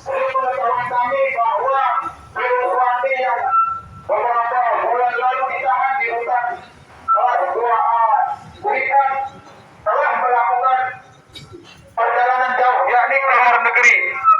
Pengetahuan kami bahwa Suwandi yang beberapa bulan lalu ditahan di rutan kelas 2A Burikan telah melakukan perjalanan jauh, yakni ke luar negeri.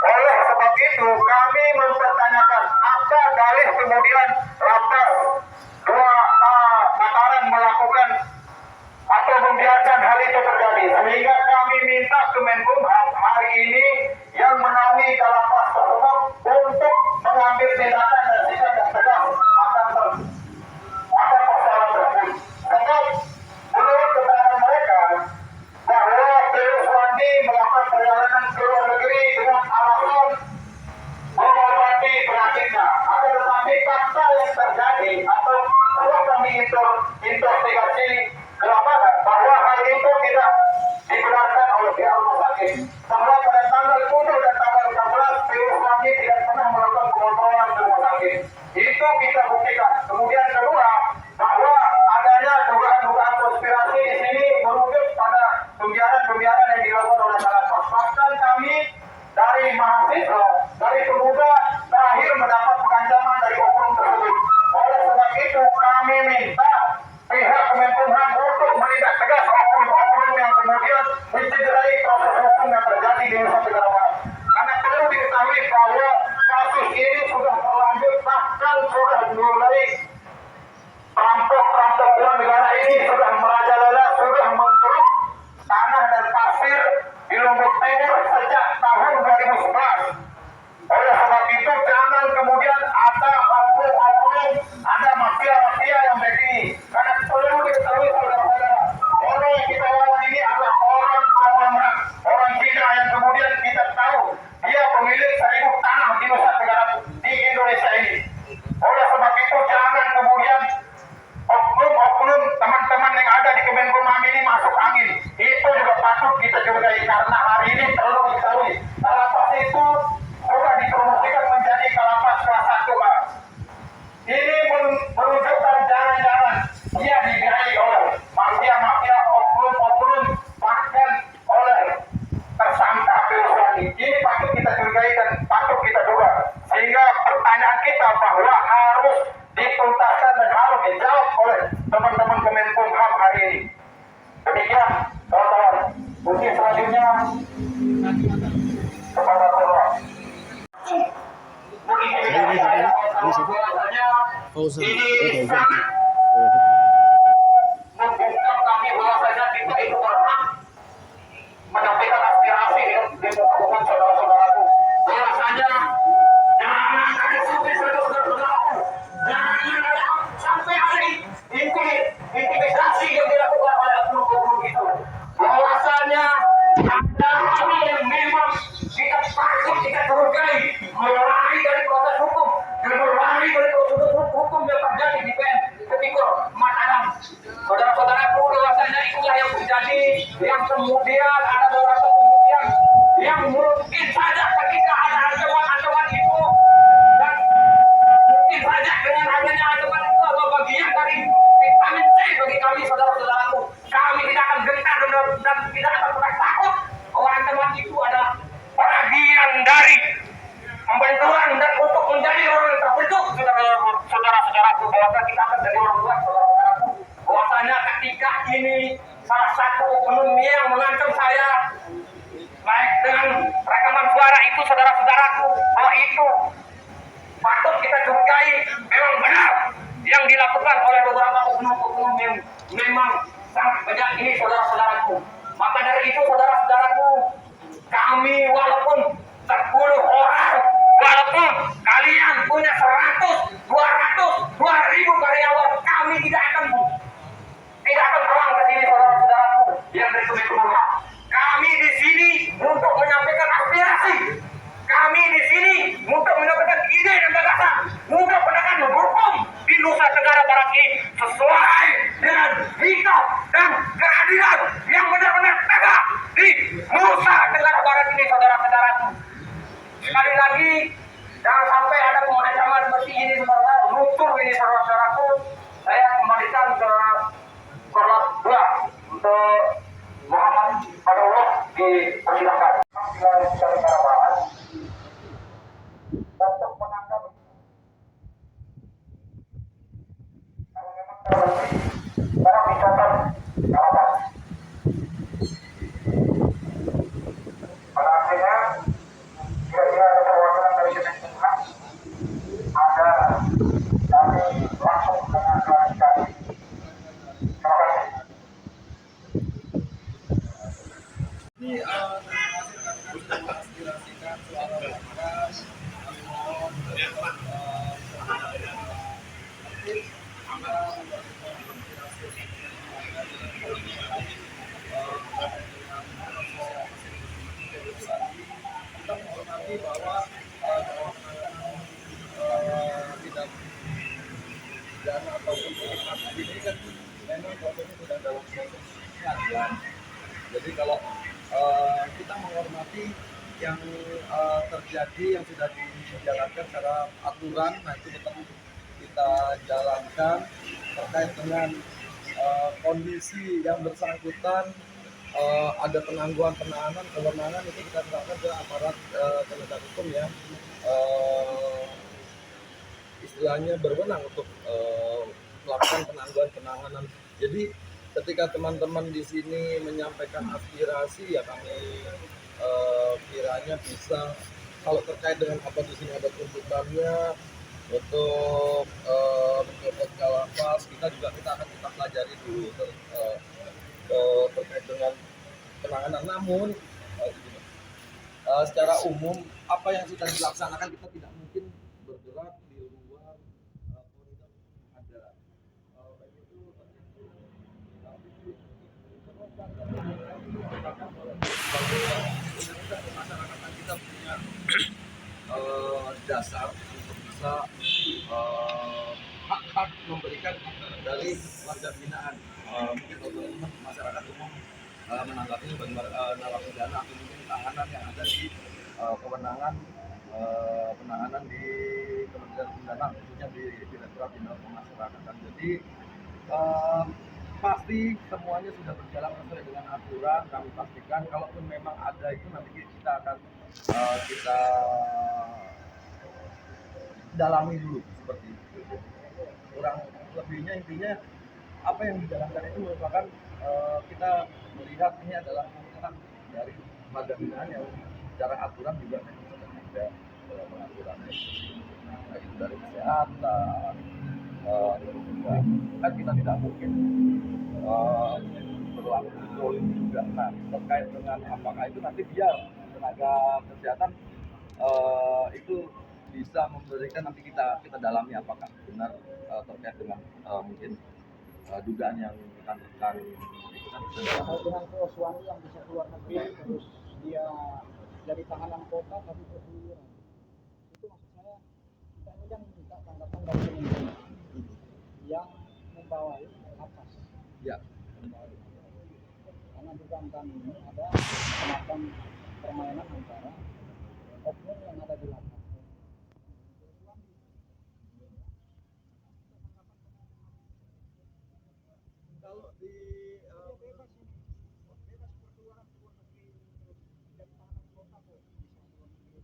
Oleh sebab itu kami mempertanyakan apa dalih kemudian Lapas 2A Mataram melakukan atau membiarkan hal itu terjadi, sehingga kami minta Kemenkumham hari ini yang menaungi Lapas tersebut untuk mengambil tindakan dan sikap yang tegas akan persoalan tersebut. Sebab menurut keterangan mereka bahwa Suwandi melakukan perjalanan ke luar negeri dengan alasan mengobati penyakitnya. Akan tetapi fakta yang terjadi atau setelah kami investigasi ke lapangan bahwa hal itu tidak dibenarkan oleh pihak rumah sakit. Bahwa pada tanggal 7 dan tanggal 14 Suwandi tidak pernah melakukan pengontrolan ke rumah sakit. Itu kita buktikan. Kemudian kedua, bahwa adanya dugaan-dugaan konspirasi di sini merujuk pada pembiaran yang dilakukan oleh Lapas. Bahkan kami dari mahasiswa, dari pemuda terakhir mendapat pengancaman dari oknum tersebut. Oleh sebab itu kami minta pihak Kemenkumham untuk menindak tegas oknum-oknum yang kemudian mencederai proses hukum yang terjadi di Nusa Tenggara Barat. Karena perlu diketahui bahwa kasus ini sudah terlanjur, bahkan sudah mulai perampok-perampok uang negara ini sudah merajalela, sudah menggeruk tanah dan pasir di Lombok Timur sejak tahun 2011. Oleh sebab itu jangan kemudian ada oknum, ada mafia-mafia yang begini. Karena perlu diketahui saudara-saudara, orang yang kita lawan ini adalah orang konglomerat, orang Cina yang kemudian kita tahu dia pemilik 1000 tanah di Nusa Tenggara di Indonesia ini. Oleh sebab itu jangan kemudian oknum teman-teman yang ada di Kemenkumham ini masuk angin. Itu juga patut kita curigai, karena hari ini perlu diketahui Lapas itu sudah dipromosikan menjadi Lapas kelas 1A. Ini menunjukkan jangan-jangan dia dibiayai oleh mafia-mafia, oknum-oknum, bahkan oleh tersangka Suwandi. Ini patut kita curigai dan patut kita duga. Sehingga pertanyaan kita bahwa harus dituntaskan dan harus dijawab oleh teman-teman Kemenkumham hari ini. Demikian, kawan-kawan. Mungkin selanjutnya kepada Allah. Ini sangat membungkam kami bahwasanya kita itu berhak menyampaikan aspirasi di muka umum saudara-saudaraku. Bahwasanya jangan ada sampai saudara-saudaraku, jangan ada sampai ada intimidasi yang dilakukan oleh oknum-oknum itu. Bahwasanya ada hal yang memang kita takut, kita curigai, mulai dari proses hukum dan mulai dari prosedur hukum yang terjadi di PN Tipikor Mataram. Saudara-saudaraku, bahwasanya itulah yang terjadi, yang kemudian ada beberapa kemudian yang mungkin saja ketika ada ancaman itu, dan mungkin saja dengan adanya ancaman itu adalah bagian dari vitamin C bagi kami, saudara-saudaraku. Kami tidak akan gentar dan tidak akan pernah takut bahwa ancaman itu adalah bagian dari pembentukan dan untuk menjadi orang yang terbentuk, saudara-saudaraku. Bahwa kita akan jadi orang kuat, saudara-saudaraku. Bahwasanya ketika ini salah satu oknum yang mengancam saya, baik dengan rekaman suara itu, saudara-saudaraku, bahwa itu patut kita curigai memang benar yang dilakukan oleh beberapa oknum-oknum yang memang sangat banyak ini, saudara-saudaraku. Maka dari itu, saudara-saudaraku, kami walaupun 10 orang, walaupun kalian punya 100, 200, 2000 karyawan, kami tidak akan pulang ke sini, saudara-saudaraku yang dari Kemenkumham. Kami di sini untuk menyampaikan aspirasi. Kami di sini untuk menyampaikan ide dan gagasan untuk penegakan hukum di Nusa Tenggara Barat ini sesuai dengan hikmah dan keadilan yang benar-benar tegak di Nusa Tenggara Barat ini, saudara-saudaraku. Sekali lagi, jangan sampai ada pengancaman seperti ini, saudara. Luntur ini, saudara-saudaraku. Saya kembalikan ke Korlap 2 untuk Muhammad Fadullah, dipersilakan. mengaspirasikan suara mereka, mohon aktif kita memberikan aspirasi kita menghormati bahwa tidak pidana ataupun pidana ini kan memang prosesnya sudah dalam proses pengadilan. Jadi kalau kita menghormati yang terjadi yang sudah dijalankan secara aturan, nah itu tetap kita jalankan terkait dengan kondisi yang bersangkutan ada penangguhan penahanan kewenangan itu kita serahkan ke aparat penegak hukum ya istilahnya berwenang untuk melakukan penangguhan penahanan. Jadi ketika teman-teman di sini menyampaikan aspirasi ya kami kiranya bisa kalau terkait dengan apa di sini ada tuntutannya untuk mencopot kalapas kita akan kita pelajari dulu terkait dengan penanganan. Namun secara umum apa yang sudah dilaksanakan kita tidak mungkin bergerak di luar koridor yang ada. Baik itu masyarakat kita punya dasar untuk bisa hak-hak memberikan dari warga binaan. Mungkin teman-teman masyarakat umum menanggapi bagaimana narapidana atau mungkin tahanan yang ada di kewenangan penahanan di Kementerian Pidana khususnya di Direktorat Jenderal Pemasyarakatan. Jadi pasti semuanya sudah berjalan sesuai dengan aturan. Kami pastikan kalaupun memang ada itu nanti kita akan kita dalami dulu seperti itu. Kurang lebihnya intinya apa yang dijalankan itu merupakan kita melihat ini adalah hak dari warga binaan yang secara aturan juga sudah ada pengaturan itu dari kesehatan juga kan kita tidak mungkin berlaku zolim juga. Nah terkait dengan apakah itu nanti biar tenaga kesehatan itu bisa memberikan nanti kita dalami apakah benar terkait dengan mungkin dugaan yang rekan-rekan itu kan dengan suami yang bisa keluar negeri terus dia dari tahanan kota tapi berkeluyuran itu maksud saya kita ini kan minta tanggapan dari pemimpin yang membawa lapas ya karena dugaan kami ini ada semacam permainan antara oknum yang ada di lapas. kalau di bebas berkeluaran ke luar negeri terus dari tahanan kota kok bisa keluar negeri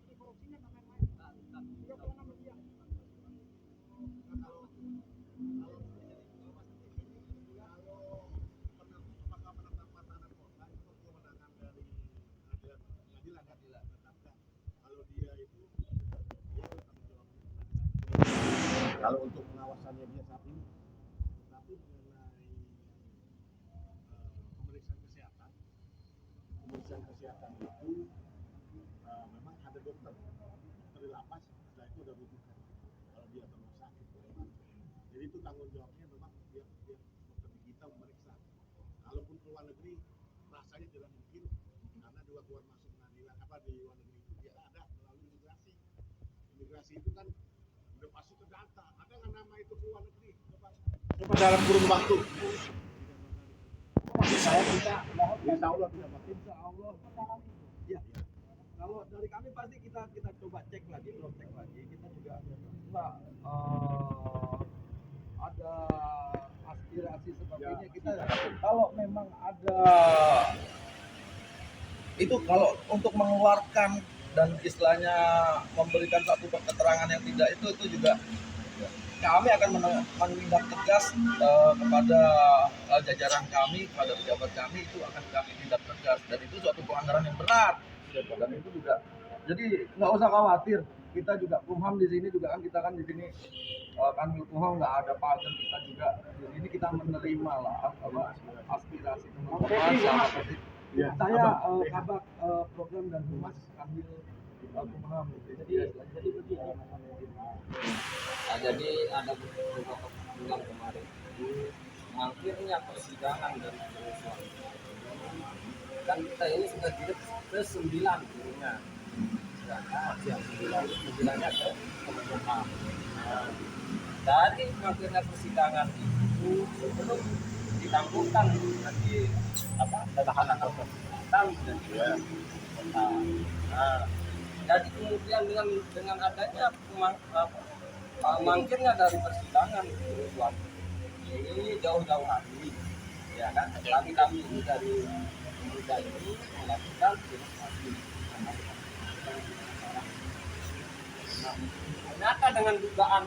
ini korupsinya nggak main-main juga kewenangan dia. Kalau untuk pengawasannya dia saat ini, tapi mengenai pemeriksaan kesehatan itu memang ada dokter di lapas, setelah itu ada rujukan kalau dia terlalu sakit. Jadi itu tanggung jawabnya memang pihak dokter di kita memeriksa. Kalaupun ke luar negeri rasanya tidak mungkin karena dua keluar masuk pengadilan di luar negeri itu dia ada melalui imigrasi. Imigrasi itu kan udah pasti terdata. Ada nggak nama itu keluar negeri? Coba dalam kurun waktu. Saya minta Insya Allah tidak pasti. insya Allah ya kalau dari kami pasti kita coba cek lagi cross check lagi kita juga nggak ada aspirasi seperti Ya, ini kita kalau memang ada itu kalau untuk mengeluarkan dan istilahnya memberikan satu keterangan yang tidak itu juga kami akan menindak tegas kepada jajaran kami, kepada pejabat kami itu akan kami tindak tegas dan itu suatu pelanggaran yang berat dan itu juga jadi nggak usah khawatir kita juga Kumham di sini juga kan kita kan di sini kan Kumham nggak ada pagar kita juga di sini kita menerima lah aspirasi teman-teman seperti Ya, Saya Abang. kabak program dan humas ambil Kumham. Jadi begini. Nah, jadi ada beberapa bulan kemarin itu mangkirnya persidangan dari kerusuhan. Kan kita ini sudah jilid ke-9 gurunya. Sedangkan yang 9-nya ke Kemenkumham. Dari mangkirnya persidangan itu sebelum ditangguhkan nanti tahanan dan jadi kemudian dengan adanya mangkirnya dari persidangan kerusuhan ini jauh-jauh hari, ya kan? Kami ini dari pemuda ini melakukan demonstrasi. Nah, ternyata dengan dugaan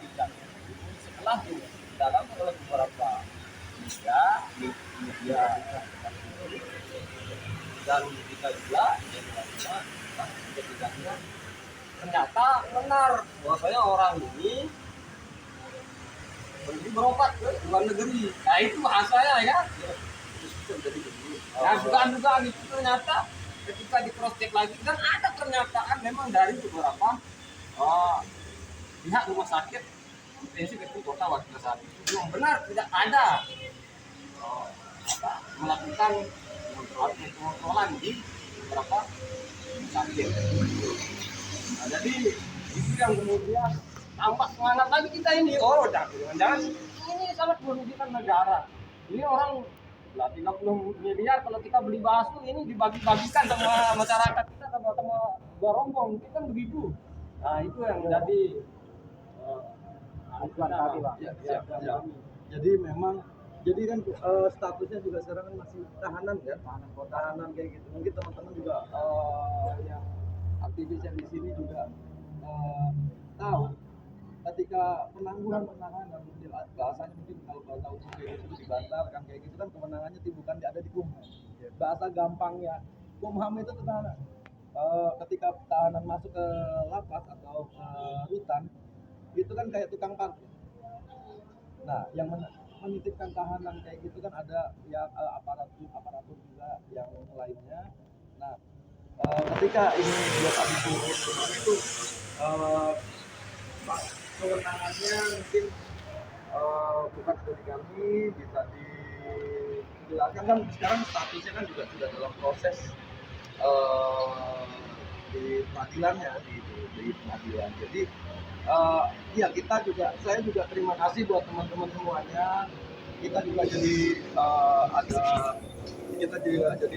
kita setelah dalam oleh beberapa media dan kita juga ketiganya ternyata benar bahwasanya orang ini pergi berobat ke luar negeri. Nah itu bahasanya ya. Nah dugaan itu ternyata ketika di cross check lagi dan ada pernyataan memang dari beberapa pihak rumah sakit intensif itu kota waktu saat itu yang benar tidak ada melakukan pengontrolan di beberapa rumah sakit. Nah, jadi itu yang kemudian tambah semangat lagi kita ini. Oh, jangan ini sangat merugikan negara. Ini orang 30 miliar kalau kita beli bakso ini dibagi-bagikan sama masyarakat kita sama barombong, itu kan begitu. Nah, itu yang jadi Acuan tadi, Pak. Ya. Jadi memang kan statusnya juga sekarang kan masih tahanan kan, tahanan kayak gitu. Mungkin teman-teman juga yang aktivis yang di sini juga tahu ketika penangguhan penahanan bahasanya mungkin kalau bahasa umum kayak gitu dibantarkan kayak gitu kan kewenangannya bukan ada di Kumham. Bahasa gampangnya Kumham itu tahanan. Ketika tahanan masuk ke lapas atau rutan itu kan kayak tukang parkir. Nah, yang menitipkan tahanan kayak gitu kan ada ya aparatur juga yang lainnya. Nah, ketika ini dia tadi itu kewenangannya mungkin bukan dari kami, bisa dijelaskan kan sekarang statusnya kan juga sudah dalam proses di pengadilannya di pengadilan. Jadi ya saya juga terima kasih buat teman-teman semuanya. Kita juga jadi kita juga jadi